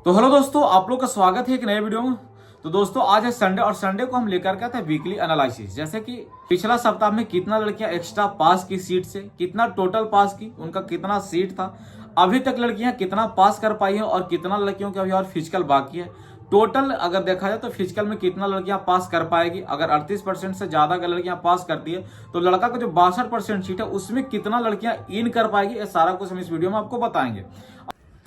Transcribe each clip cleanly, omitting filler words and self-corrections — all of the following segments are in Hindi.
तो हेलो दोस्तों, आप लोग का स्वागत है एक नए वीडियो में। तो दोस्तों आज है संडे और संडे को हम लेकर के आते हैं वीकली एनालिसिस। जैसे कि पिछला सप्ताह में कितना लड़कियां एक्स्ट्रा पास की सीट से, कितना टोटल पास की, उनका कितना सीट था, अभी तक लड़कियां कितना पास कर पाई है और कितना लड़कियों के अभी और फिजिकल बाकी है। टोटल अगर देखा जाए तो फिजिकल में कितना लड़कियां पास कर पाएगी। अगर 38% से ज्यादा अगर लड़कियां पास करती है तो लड़का का जो 62% सीट है उसमें कितना लड़कियां इन कर पाएगी, ये सारा कुछ हम इस वीडियो में आपको बताएंगे।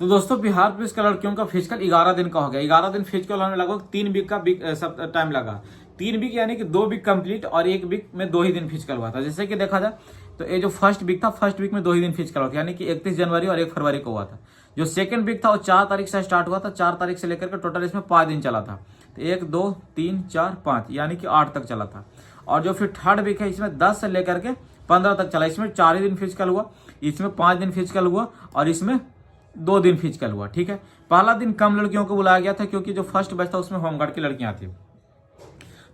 तो दोस्तों बिहार पुलिस का लड़कियों का फिजिकल 11 दिन का हो गया। 11 दिन फिजिकल होने लगभग 3 वीक का सब टाइम लगा। 3 वीक यानी कि 2 वीक कंप्लीट और 1 वीक में 2 ही दिन फिजिकल हुआ था। जैसे कि देखा जाए तो ये जो फर्स्ट वीक था, फर्स्ट वीक में 2 ही दिन फिजिकल हुआ था, यानी कि 31 जनवरी और 1 फरवरी को हुआ था। जो सेकंड वीक था वो 4 तारीख से स्टार्ट हुआ था। 4 तारीख से लेकर के टोटल इसमें 5 दिन चला था। तो 1 2 3 4 5 यानी कि 8 तक चला था। और जो फिर थर्ड वीक है इसमें 10 से लेकर के 15 तक चला। इसमें 4 ही दिन फिजिकल हुआ, इसमें 5 दिन फिजिकल हुआ और इसमें 2 दिन फिजिकल हुआ। ठीक है, पहला दिन कम लड़कियों को बुलाया गया था क्योंकि जो फर्स्ट बैच था उसमें होमगार्ड की लड़कियां थी।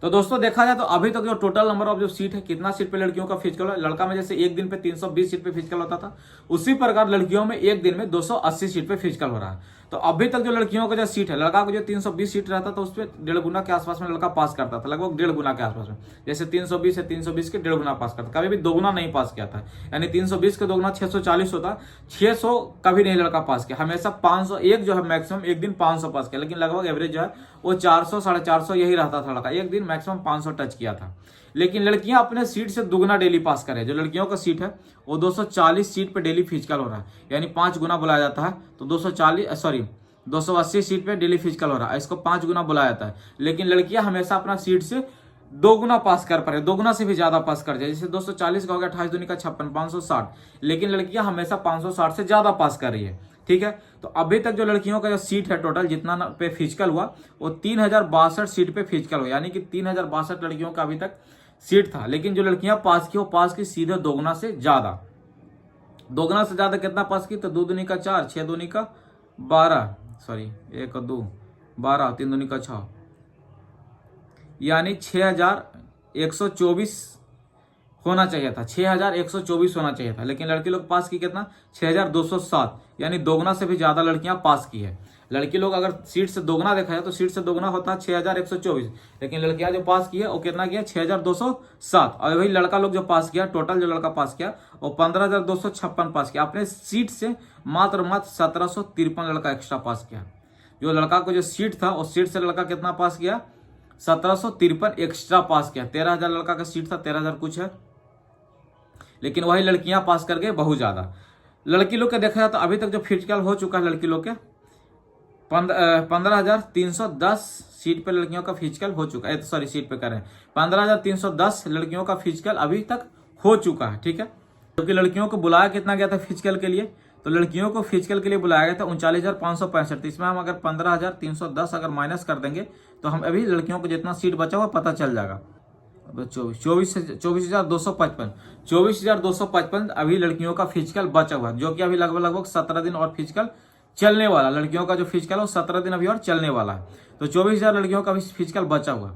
तो दोस्तों देखा जाए तो अभी तक जो टोटल नंबर ऑफ जो सीट है, कितना सीट पे लड़कियों का फिजिकल है, लड़का में जैसे एक दिन पे 320 सीट पे फिजिकल होता था, उसी प्रकार लड़कियों में एक दिन में 280 सीट पे फिजिकल हो रहा है। तो अभी तक जो लड़कियों का जो सीट है, लड़का को जो 320 सीट रहता था उस पर 1.5 गुना के आसपास में लड़का पास करता था, लगभग 1.5 गुना के आसपास में। जैसे 320 है, 320 के 1.5 गुना पास करता, कभी भी 2 गुना नहीं पास किया था। यानी 320 के 2 गुना 640 होता, 600 कभी नहीं लड़का पास किया, हमेशा 501 जो है मैक्सिमम एक दिन 500 पास किया। लेकिन लगभग एवरेज जो है वो 400 450 यही रहता था लड़का, एक दिन मैक्सिमम 500 टच किया था। लेकिन लड़कियां अपने सीट से दुगना डेली पास करें। जो लड़कियों का सीट है वो 240 सीट पे डेली फिजिकल हो रहा है, यानी 5 गुना बुलाया जाता है। तो 280 सीट पे डेली फिजिकल हो रहा है, इसको 5 गुना बुलाया जाता है। लेकिन लड़कियां हमेशा अपना सीट से 2 गुना पास कर पा रहे, 2 गुना से भी ज्यादा पास कर जाए। जैसे 240 का हो गया 28 दूनी का 56, 560। लेकिन लड़कियां हमेशा 560 से ज्यादा पास कर रही है। ठीक है, तो अभी तक जो लड़कियों का जो सीट है टोटल जितना पे फिजिकल हुआ वो 3062 सीट पे फिजिकल हुआ, यानी कि 3062 लड़कियों का अभी तक सीट था। लेकिन जो लड़कियां पास की वो पास की सीधे 2 गुना से ज्यादा। 2 गुना से ज्यादा कितना पास की? तो 2 दूनी का 4, 6 दूनी का 12, सॉरी 1 और 2 12, 3 दूनी का 6, यानी 6124 होना चाहिए था। 6124 होना चाहिए था। लेकिन लड़के लोग पास की कितना? 6207, यानी 2 गुना से भी ज्यादा लड़कियां पास की है। लड़की लोग अगर सीट से 2 गुना देखा जाए तो सीट से 2 गुना होता है 6124, लेकिन लड़कियां जो पास की है वो कितना किया? 6207। और वही लड़का लोग जो पास किया, टोटल जो लड़का पास किया वो 15256 पास किया। अपने सीट से मात्र 1753 लड़का एक्स्ट्रा पास किया। जो लड़का को जो सीट था उस सीट से लड़का कितना पास किया? 1753 एक्स्ट्रा पास किया। 13000 लड़का का सीट था, 13000 कुछ है, लेकिन वही लड़कियां पास कर गए बहुत ज्यादा। लड़की लोग के देखा जाए तो अभी तक जो फिजिकल हो चुका है लड़की लोग के 15,310 सीट पे लड़कियों का फिजिकल हो चुका है। सॉरी, सीट पे कर रहे हैं 15,310 लड़कियों का फिजिकल अभी तक हो चुका है। ठीक है, क्योंकि लड़कियों को बुलाया कितना गया था फिजिकल के लिए? तो लड़कियों को फिजिकल के लिए बुलाया गया था 39,565। इसमें हम अगर 15,310 अगर माइनस कर देंगे तो हम अभी लड़कियों को जितना सीट बचा हुआ पता चल जाएगा। 24,255 अभी लड़कियों का फिजिकल बचा हुआ है, जो कि अभी लगभग 17 दिन और फिजिकल चलने वाला। लड़कियों का जो फिजिकल है वो 17 दिन अभी और चलने वाला है। तो 24,000 लड़कियों का भी फिजिकल बचा हुआ।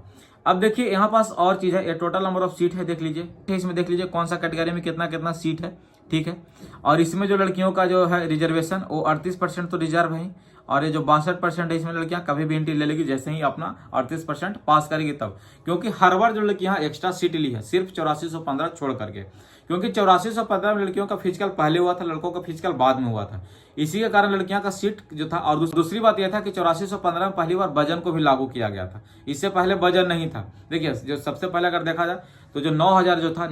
अब देखिए यहाँ पास और चीज है, ये टोटल नंबर ऑफ सीट है, देख लीजिए। इसमें देख लीजिए कौन सा कैटेगरी में कितना कितना सीट है। ठीक है, और इसमें जो लड़कियों का जो है रिजर्वेशन वो 38% तो रिजर्व है, और ये जो 62% है इसमें लड़कियां कभी भी एंट्री ले लेगी जैसे ही अपना 38% पास करेगी तब। क्योंकि हर बार जो लड़कियां एक्स्ट्रा सीट ली है सिर्फ 8415 छोड़ करके, क्योंकि 8415 में लड़कियों का फिजिकल पहले हुआ था, लड़कों का फिजिकल बाद में हुआ था। इसी के कारण लड़कियां का सीट जो था। और दूसरी बात यह था कि 8415 में पहली बार वजन को भी लागू किया गया था, इससे पहले वजन नहीं था। देखिए जो सबसे पहले अगर देखा जाए तो जो 9000 जो था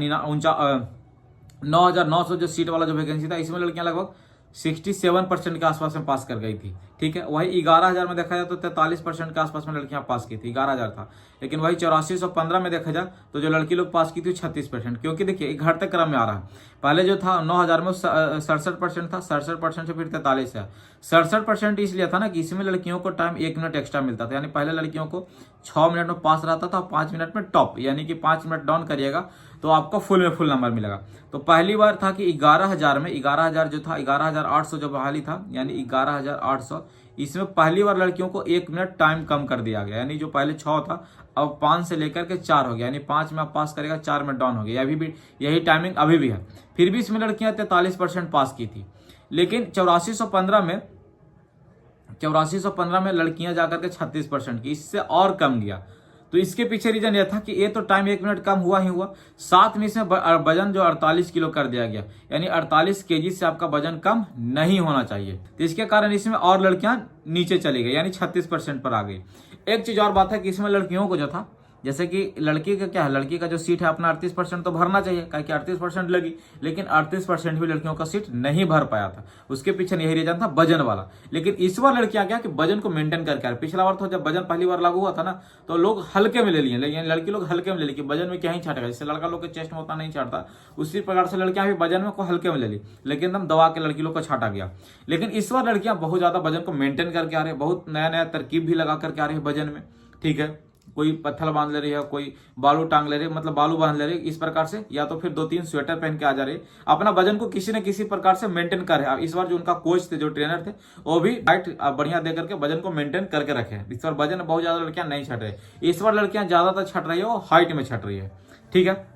9,900 जो सीट वाला जो वैकेंसी था, इसमें लड़कियां लगभग 67% के आसपास में पास कर गई थी। ठीक है, वही 11,000 में देखा जाए तो 43% के आसपास में लड़कियां पास की थी, 11,000 था। लेकिन वही 8415 में देखा जाए तो जो लड़की लोग पास की थी 36%। क्योंकि देखिए एक घटते क्रम में आ रहा है। पहले जो था 9,000 में 67% था, 67% से फिर 43 है। 67% इसलिए था ना कि इसमें लड़कियों को टाइम 1 मिनट एक्स्ट्रा मिलता था, यानी पहले लड़कियों को 6 मिनट में पास रहता था, 5 मिनट में टॉप, यानी कि 5 मिनट डाउन करिएगा तो आपको फुल में फुल नंबर मिलेगा। तो पहली बार था कि 11,000 में 11,000 जो था 11,800 जो बहाली था, यानी 11,800, इसमें पहली बार लड़कियों को 1 मिनट टाइम कम कर दिया गया। यानी जो पहले 6 था अब 5 से लेकर के 4 हो गया, यानी 5 में आप पास करेगा 4 में डाउन हो गया। अभी भी यही टाइमिंग अभी भी है। फिर भी इसमें लड़कियां 43% पास की थी। लेकिन 8415 में 8415 में लड़कियां जाकर के 36% की, इससे और कम गया। तो इसके पीछे रीजन यह था कि ये तो टाइम 1 मिनट कम हुआ ही हुआ, साथ में इसमें वजन जो 48 किलो कर दिया गया, यानी 48 केजी से आपका वजन कम नहीं होना चाहिए। तो इसके कारण इसमें और लड़कियां नीचे चली गई, यानी 36% पर आ गई। एक चीज और बात है कि इसमें लड़कियों को जो था, जैसे कि लड़की का क्या है, लड़की का जो सीट है अपना 38% तो भरना चाहिए, क्या कि 38% लगी, लेकिन 38% भी लड़कियों का सीट नहीं भर पाया था। उसके पीछे यही रीजन था, वजन वाला। लेकिन इस बार लड़कियां क्या कि वजन को मेंटेन करके आ रही। पिछला बार तो जब वजन पहली बार लागू हुआ था ना, तो लोग हल्के में ले लिए, लेकिन लड़की लोग हल्के में ले ली कि वजन में क्या ही छाटेगा, जैसे लड़का लोग के चेस्ट में उतना नहीं छाटता, उसी प्रकार से लड़कियां भी वजन में को हल्के में ले ली, लेकिन एकदम दबा के लड़की लोग को छाटा गया। लेकिन इस बार लड़कियां बहुत ज्यादा वजन को मेंटेन करके आ रही है, बहुत नया नया तरकीब भी लगा करके आ रही है वजन में, ठीक है। कोई पत्थर बांध ले रही है, कोई बालू टांग ले रही है, मतलब बालू बांध ले रही है इस प्रकार से, या तो फिर 2-3 स्वेटर पहन के आ जा रही है, अपना वजन को किसी न किसी प्रकार से मेंटेन कर रहे हैं। इस बार जो उनका कोच थे, जो ट्रेनर थे, वो भी डाइट बढ़िया दे करके वजन को मेंटेन करके रखे हैं। इस बार वजन बहुत ज्यादा लड़कियां नहीं छट रही, इस बार लड़कियां ज्यादातर छट रही है वो हाइट में छट रही है, ठीक है।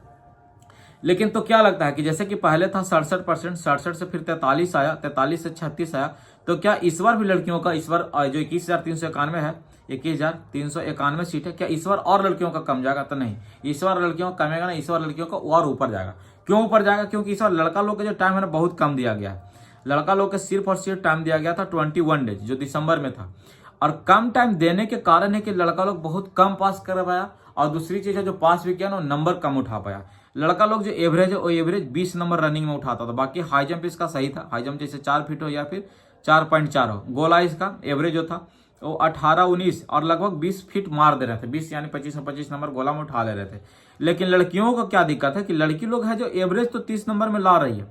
लेकिन तो क्या लगता है कि जैसे कि पहले था 67%, 67 से फिर 43 आया, 43 से 36 आया, तो क्या इस बार भी लड़कियों का, इस बार जो 21,391 है, 21,391 सीट है, क्या इस बार और लड़कियों का कम जाएगा? तो नहीं, इस बार लड़कियों का कमेगा ना, इस बार लड़कियों का और ऊपर जाएगा। क्यों ऊपर जाएगा? क्योंकि इस बार लड़का लोग का जो टाइम है ना बहुत कम दिया गया है। लड़का लोग के सिर्फ और सिर्फ टाइम दिया गया था 21 डेज, जो दिसंबर में था। और कम टाइम देने के कारण है कि लड़का लोग बहुत कम पास कर पाया, और दूसरी चीज है जो पास भी किया ना नंबर कम उठा पाया। लड़का लोग जो एवरेज है वो एवरेज 20 नंबर रनिंग में उठाता था, बाकी हाई जंप इसका सही था। हाई जंप जैसे 4 फीट हो या फिर 4.4 हो, गोला इसका एवरेज जो था वो 18-19 और लगभग 20 फीट मार दे रहे थे, 20 यानी 25 नंबर गोला में उठा ले रहे थे। लेकिन लड़कियों को क्या दिक्कत है कि लड़की लोग है जो एवरेज तो 30 नंबर में ला रही है,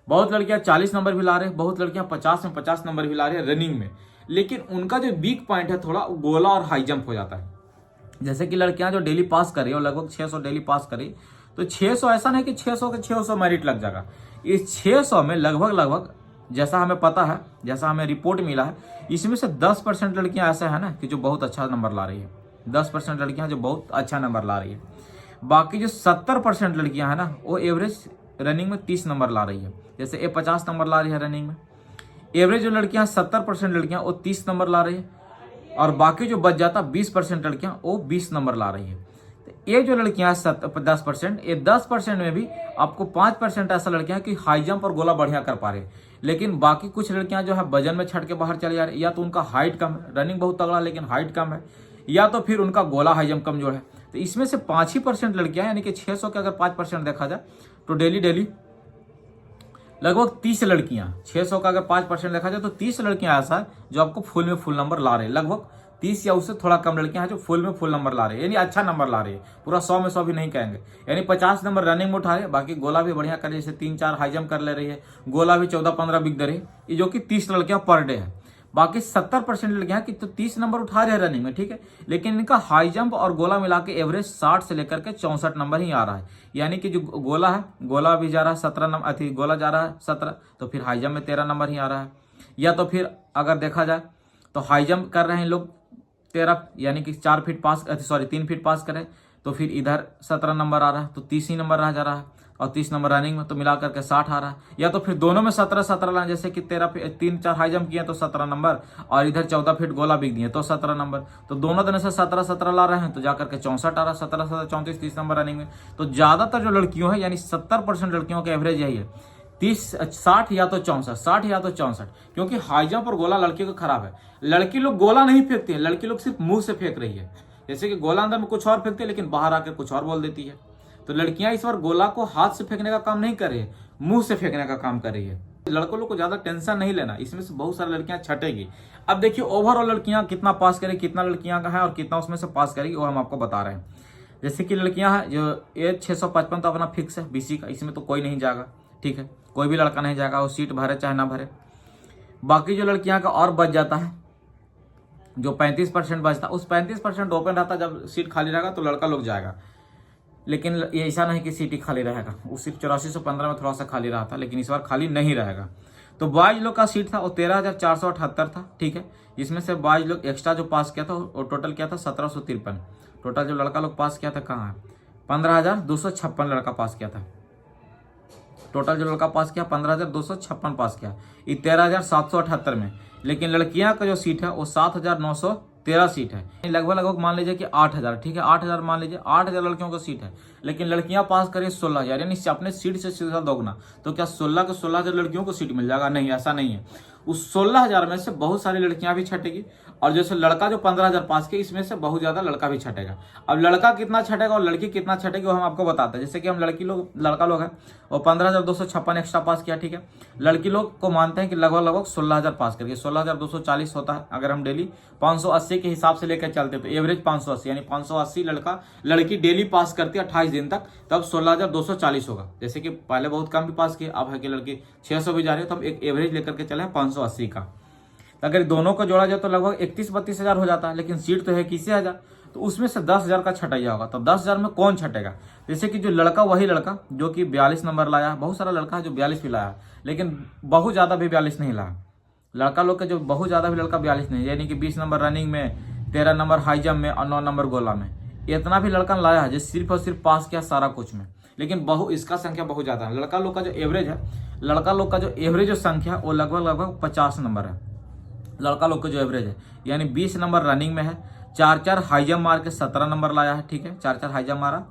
बहुत लड़कियां 40 नंबर भी ला रहे हैं, बहुत लड़कियां 50 में 50 नंबर भी ला रही है रनिंग में। लेकिन उनका जो वीक पॉइंट है थोड़ा गोला और हाई जंप हो जाता है। जैसे कि लड़कियां जो डेली पास कर रही है, लगभग 600 डेली पास करी, तो 600 ऐसा नहीं कि 600 के 600 मेरिट लग जाएगा। इस 600 में लगभग जैसा हमें पता है, जैसा हमें रिपोर्ट मिला है, इसमें से 10% लड़कियां ऐसा है ना कि जो बहुत अच्छा नंबर ला रही है, 10% लड़कियां जो बहुत अच्छा नंबर ला रही है। बाकी जो 70% लड़कियां है ना वो एवरेज रनिंग में 30 नंबर ला रही है। जैसे ये 50 नंबर ला रही है रनिंग में, एवरेज जो लड़कियां 70% लड़कियां वो 30 नंबर ला रही है, और बाकी जो बच जाता 20% लड़कियां वो 20 नंबर ला रही है। तो ये जो लड़कियां 10%, ये 10% में भी आपको 5% ऐसा लड़कियां कि हाई जंप और गोला बढ़िया कर पा रहे हैं। लेकिन बाकी कुछ लड़कियां जो है वजन में छट के बाहर चले जा रही है, या तो उनका हाइट कम है, रनिंग बहुत तगड़ा लेकिन हाइट कम है, या तो फिर उनका गोला हाई जंप कमजोर है। तो इसमें से 5% लड़कियां, यानी कि 600 के अगर 5% देखा जाए तो डेली लगभग 30 लड़कियां, 600 का अगर 5% देखा जाए तो 30 लड़कियां ऐसा है जो आपको फुल में फुल नंबर ला रहे हैं। लगभग 30 या उससे थोड़ा कम लड़कियां हैं जो फुल में फुल नंबर ला रही है, यानी अच्छा नंबर ला रही है। पूरा 100 में 100 भी नहीं कहेंगे, यानी 50 नंबर रनिंग में उठा रहे, बाकी गोला भी बढ़िया कर रही है, जैसे 3-4 हाई जंप कर ले रही है, गोला भी 14-15 बिक दे रही है, जो कि 30 लड़कियां पर डे है। बाकी 70% लड़कियां कि तो 30 नंबर उठा रहे हैं रनिंग में, ठीक है, लेकिन इनका हाई जंप और गोला मिला के एवरेज 60 से लेकर के 64 नंबर ही आ रहा है। यानी कि जो गोला है, गोला भी जा रहा है 17 नंबर, अथी गोला जा रहा है 17, तो फिर हाई जंप में 13 नंबर ही आ रहा है। या तो फिर अगर देखा जाए तो हाई जंप कर रहे हैं लोग 13, यानी कि 4 फीट पास, 3 फीट पास करें तो फिर इधर 17 नंबर आ रहा है, तो 30 ही नंबर रह जा रहा है, और 30 नंबर रनिंग में तो मिला करके 60 आ रहा है। या तो फिर दोनों में 17-17 लाए, जैसे कि 3-4 हाई जंप किए तो 17 नंबर, और इधर 14 फीट गोला बिक दिए तो 17 नंबर, तो दोनों दिन से 17-17 ला रहे हैं, तो जाकर के 64 आ रहा है, 17-17 34 नंबर रनिंग में। तो ज्यादातर जो लड़कियों है, यानी 70% लड़कियों का एवरेज यही है, 60 या तो 64, 60 या तो 64, क्योंकि हाई जंप और गोला लड़की को खराब है। लड़की लोग गोला नहीं फेंकती है, लड़की लोग सिर्फ मुंह से फेंक रही है, जैसे कि गोला अंदर में कुछ और फेंकती है लेकिन बाहर आकर कुछ और बोल देती है। तो लड़कियां इस बार गोला को हाथ से फेंकने का काम नहीं कर रही है, मुंह से फेंकने का काम कर रही है। लड़कों लोग को ज्यादा टेंशन नहीं लेना, इसमें से बहुत सारी लड़कियां छटेगी। अब देखिए ओवरऑल लड़कियां कितना पास करेगी, कितना लड़कियां का है और कितना उसमें से पास करेगी, वो हम आपको बता रहे हैं। जैसे कि लड़कियां हैं जो एज 655 तो अपना फिक्स है बीसी का, इसमें तो कोई नहीं जाएगा, ठीक है, कोई भी लड़का नहीं जाएगा, वो सीट भरे चाहे ना भरे। बाकी जो लड़कियां का और बच जाता है, जो 35% बचता, उस 35% ओपन रहता, जब सीट खाली रहेगा तो लड़का लोग जाएगा। लेकिन ये ऐसा नहीं कि सीट ही खाली रहेगा, वो सिर्फ 8415 में थोड़ा सा खाली रहा था, लेकिन इस बार खाली नहीं रहेगा। तो बॉयज लोग का सीट था वो 13,478 था, ठीक है, जिसमें से बॉयज लोग एक्स्ट्रा जो पास किया था वो टोटल किया था 1753। टोटल जो लड़का लोग पास किया था कहाँ है, 15,256 लड़का पास किया था। टोटल जो लड़का पास किया 15,256 पास किया, ये 13,778 में। लेकिन लड़कियां का जो सीट है वो 7,913 सीट है, लगभग लगभग मान लीजिए कि 8,000, ठीक है 8,000 मान लीजिए, 8,000 लड़कियों का सीट है। लेकिन लड़कियां पास करिए 16,000, यानी अपने सीट से सीधा दोगुना। तो क्या 16 के 16,000 लड़कियों को सीट मिल जाएगा? नहीं, ऐसा नहीं है। उस 16,000 में से बहुत सारी लड़कियां भी छटेगी, और जैसे लड़का जो 15,000 पास किया, इसमें से बहुत ज्यादा लड़का भी छटेगा। अब लड़का कितना छटेगा और लड़की कितना छटेगी वो हम आपको बताते हैं। जैसे कि हम लड़का लोग है और 15,256 एक्स्ट्रा पास किया, ठीक है। लड़की लोग को मानते हैं कि लगभग लगभग 16,000 पास करके 16,240 होता है। अगर हम डेली 580 के हिसाब से लेकर चलते हैं तो एवरेज 580, यानी 580 लड़की डेली पास करती है 28 दिन तक, तब 16,240 होगा। जैसे कि पहले बहुत कम भी पास किए, अब है कि लड़की 600 भी जा रही है, तो हम एक एवरेज लेकर के चले 580 का। अगर दोनों को जोड़ा जाए तो लगभग 31-32 हजार हो जाता है, लेकिन सीट तो है 21,000, तो उसमें से 10,000 का छटाइया होगा। तो 10,000 में कौन छटेगा? जैसे कि जो लड़का, वही लड़का जो कि 42 नंबर लाया, बहुत सारा लड़का है जो 42 भी लाया, लेकिन बहुत ज्यादा भी 42 नहीं लाया। लड़का लोग के जो बहुत ज्यादा भी लड़का 42 नहीं, यानी कि 20 नंबर रनिंग में, 13 नंबर हाई जंप में और 9 नंबर गोला में, इतना भी लड़का लाया है जो सिर्फ और सिर्फ पास किया सारा कुछ में। लेकिन इसका संख्या बहुत ज्यादा है। लड़का लोग का जो एवरेज है, लड़का लोग का जो एवरेज संख्या वो लगभग 50 नंबर है। लड़का लोग का जो एवरेज है, यानी 20 नंबर रनिंग में है, 4 हाई जंप मार के 17 नंबर लाया है, ठीक है 4 हाई जंप मारा,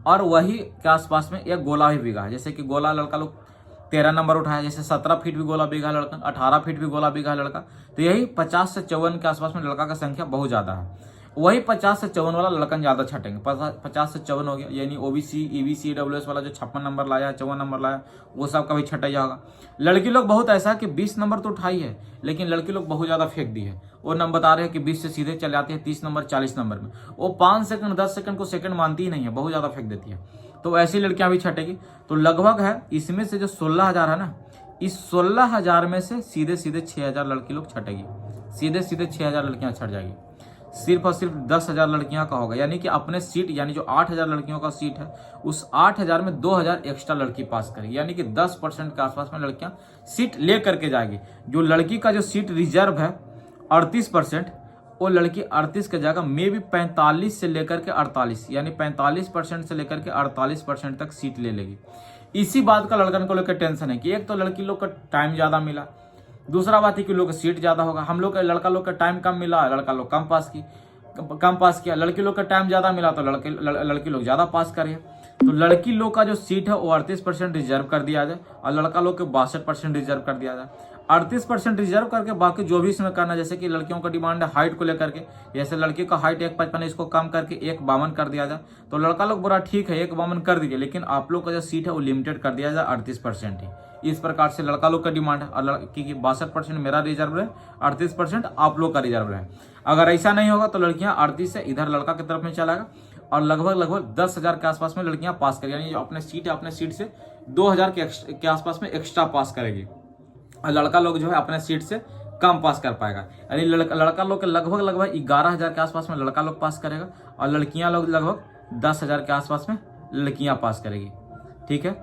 और वही के आसपास में एक गोला भी बिगा है। जैसे कि गोला लड़का लोग 13 नंबर उठाया, जैसे 17 फीट भी गोला बिगा लड़का, 18 फीट भी गोला बिगा लड़का। तो यही 50 से 54 के आसपास में लड़का का संख्या बहुत ज्यादा है। वही 50 से 54 वाला लड़कन ज्यादा छटेंगे। 50 से 54 हो गया, यानी ओबीसी, ईबीसी, ईडब्ल्यूएस वाला जो 56 नंबर लाया, 54 नंबर लाया, वो सब का भी छटाइया होगा। लड़की लोग बहुत ऐसा है कि 20 नंबर तो उठाई है, लेकिन लड़की लोग बहुत ज्यादा फेंक दी है। वो नंबर बता रहे हैं कि 20 से सीधे चले आते हैं 30 नंबर, 40 नंबर में। वो 5 सेकंड 10 सेकंड को सेकंड मानती ही नहीं है, बहुत ज्यादा फेंक देती है। तो ऐसी लड़कियां भी छटेगी। तो लगभग है इसमें से जो 16,000 है ना, इस 16,000 में से सीधे सीधे 6,000 लड़की लोग छटेगी, सीधे सीधे 6,000 लड़कियां छट जाएगी। सिर्फ और सिर्फ 10,000 लड़कियां का होगा, यानी कि अपने सीट, यानी जो 8,000 लड़कियों का सीट है, उस 8,000 में 2,000 एक्स्ट्रा लड़की पास करेगी, यानी कि 10% के आसपास में लड़कियां सीट ले करके जाएगी। जो लड़की का जो सीट रिजर्व है 38%, वो लड़की 38 के जगह में भी 45 से लेकर के 48, यानी 45% से लेकर के 48% तक सीट ले लेगी। इसी बात का लड़कन को लेकर टेंशन है कि एक तो लड़की लोग का टाइम ज्यादा मिला, दूसरा बात है कि लोग का सीट ज्यादा होगा। हम लोग लड़का लोग का टाइम कम मिला, लड़का लोग कम पास किया। लड़की लोग का टाइम ज्यादा मिला तो लड़की लोग ज्यादा पास करे। तो लड़की लोग का जो सीट है वो 38% रिजर्व कर दिया जाए और लड़का लोग के 62% रिजर्व कर दिया जाए। 38% रिजर्व करके बाकी जो भी इसमें करना, जैसे कि लड़कियों का डिमांड है हाइट को लेकर के, जैसे लड़की का हाइट 1.55 इसको कम करके 1.52 कर दिया जाए, तो लड़का लोग बुरा ठीक है 1.52 कर दीजिए, लेकिन आप लोग का जो सीट है वो लिमिटेड कर दिया जाए 38% ही। इस प्रकार से लड़का लोग का डिमांड है, और लड़की की 62% मेरा रिजर्व है, 38% आप लोग का रिजर्व है। अगर ऐसा नहीं होगा तो लड़कियां 38 से इधर लड़का की तरफ में चलाएगा और लगभग 10,000 के आसपास में लड़कियां पास करेगी, यानी जो अपने सीट है अपने सीट से 2,000 के आसपास में एक्स्ट्रा पास करेगी, और लड़का लोग जो है अपने सीट से कम पास कर पाएगा। यानी लड़का लोग के लगभग 11,000 के आसपास में लड़का लोग पास करेगा और लड़कियां लोग लगभग 10,000 के आसपास में लड़कियां पास करेगी, ठीक है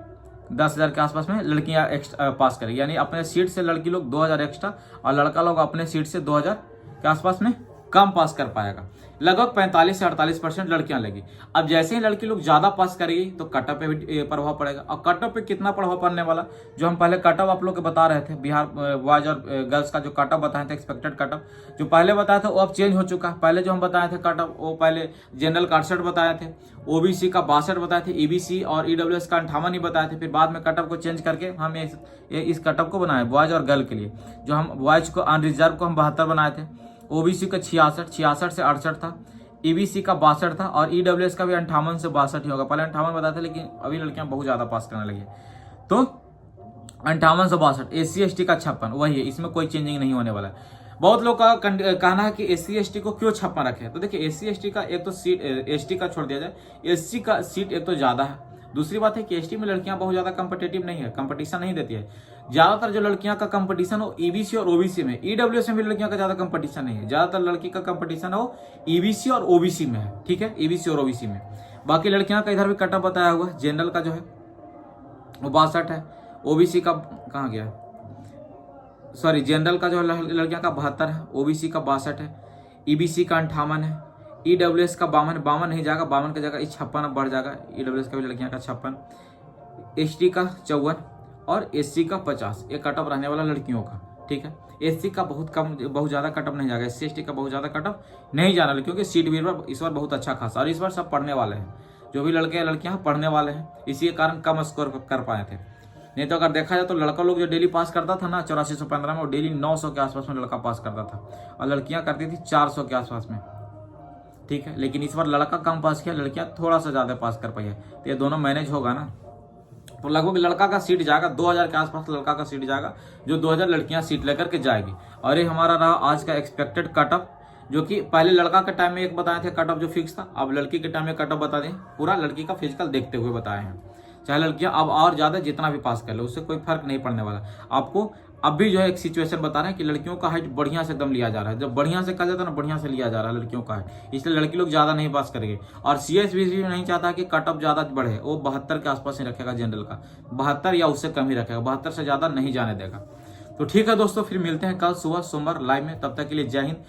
10,000 के आसपास में लड़कियां एक्स्ट्रा पास करेगी, यानी अपने सीट से लड़की लोग 2,000 एक्स्ट्रा और लड़का लोग अपने सीट से 2,000 के आसपास में कम पास कर पाएगा। लगभग 45 से 48% लड़कियां लेगी। अब जैसे ही लड़की लोग ज्यादा पास करेगी तो कटअप पे भी प्रभाव पड़ेगा। और कटअप पे कितना प्रभाव पड़ने वाला, जो हम पहले कटअप आप लोग को बता रहे थे, बिहार बॉयज और गर्ल्स का जो कटअप बताए थे, एक्सपेक्टेड कटअप जो पहले बताया था वो अब चेंज हो चुका है। पहले जो हम बताए थे कटअप, वो पहले जनरल का 68 बताए थे, ओबीसी का 62 बताए थे, ईबीसी और ईडब्ल्यूएस का 58 ही बताए थे। फिर बाद में कटअप को चेंज करके हम इस कटअप को बनाए बॉयज और गर्ल के लिए। जो हम बॉयज को अनरिजर्व को हम 72 बनाए थे, ओबीसी का 66 से 68 था, ईबीसी का 62 था और ईडब्ल्यूएस का भी 58 से 62 ही होगा। पहले 58 बताया था, लेकिन अभी लड़कियां बहुत ज्यादा पास करने लगी, तो 58 से 62। एससी एसटी का 56 वही है, इसमें कोई चेंजिंग नहीं होने वाला है। बहुत लोग का कहना है कि एससी एसटी को क्यों 56 रखे, तो देखिए एससी एसटी का एक तो सीट, एसटी का छोड़ दिया जाए, एससी का सीट एक तो ज्यादा है, दूसरी बात है कि एसटी में लड़कियां बहुत ज्यादा कंपिटेटिव नहीं है, कंपटीशन नहीं देती है। ज्यादातर जो लड़कियां का कंपटीशन हो ईबीसी और ओबीसी में, ईडब्ल्यूएस में भी लड़कियां का ज्यादा कंपटीशन नहीं है, ज्यादातर लड़की का कंपटीशन हो ईबीसी और ओबीसी में है, ठीक है ईबीसी और ओबीसी में। बाकी लड़कियां का इधर भी कटअप बताया हुआ है, जनरल का जो है वो 62 है, ओबीसी का कहाँ गया, सॉरी जनरल का जो लड़कियां का 72 है, ओबीसी का 62 है, ईबीसी का 58 है, ईडब्ल्यूएस का 52 नहीं जाएगा, 52 की जगह 56 बढ़ जाएगा, ईडब्ल्यूएस का भी लड़कियां का 56, एसटी का 54, और SC का 50, ये कट ऑफ रहने वाला लड़कियों का। ठीक है, SC का बहुत ज़्यादा कट ऑफ नहीं जाएगा, SC ST का बहुत ज़्यादा कट ऑफ नहीं जाना, क्योंकि सीट भी इस बार बहुत अच्छा खासा, और इस बार सब पढ़ने वाले हैं, जो भी लड़के लड़कियां पढ़ने वाले हैं, इसी के कारण कम स्कोर कर पाए थे। नहीं तो अगर देखा जाए तो लड़का लोग जो डेली पास करता था ना 8415 में, वो डेली 900 के आसपास में लड़का पास करता था, और लड़कियां करती थी 400 के आसपास में। ठीक है, लेकिन इस बार लड़का कम पास किया, लड़कियां थोड़ा सा ज्यादा पास कर पाई है, तो ये दोनों मैनेज होगा ना। तो लगभग लड़का का सीट जाएगा 2000 के आसपास, लड़का का सीट जाएगा, जो 2000 लड़कियां सीट लेकर के जाएगी। और ये हमारा रहा आज का एक्सपेक्टेड कट ऑफ, जो कि पहले लड़का के टाइम में एक बताए थे कट ऑफ जो फिक्स था, अब लड़की के टाइम में कट ऑफ बता दें, पूरा लड़की का फिजिकल देखते हुए बताए हैं। चाहे लड़कियां अब और ज्यादा जितना भी पास कर ले, उससे कोई फर्क नहीं पड़ने वाला। आपको अब भी जो है एक सिचुएशन बता रहे हैं कि लड़कियों का हाइट बढ़िया से एकदम लिया जा रहा है, जब बढ़िया से कहा जाता है ना, बढ़िया से लिया जा रहा है लड़कियों का हाइट, इसलिए लड़की लोग ज्यादा नहीं पास करेंगे। और CS भी नहीं चाहता कि कट ऑफ ज्यादा बढ़े, वो 72 के आसपास ही रखेगा जनरल का, 72 या उससे कम ही रखेगा, 72 से ज्यादा नहीं जाने देगा। तो ठीक है दोस्तों, फिर मिलते हैं कल सुबह सोमवार लाइव में, तब तक के लिए जय हिंद।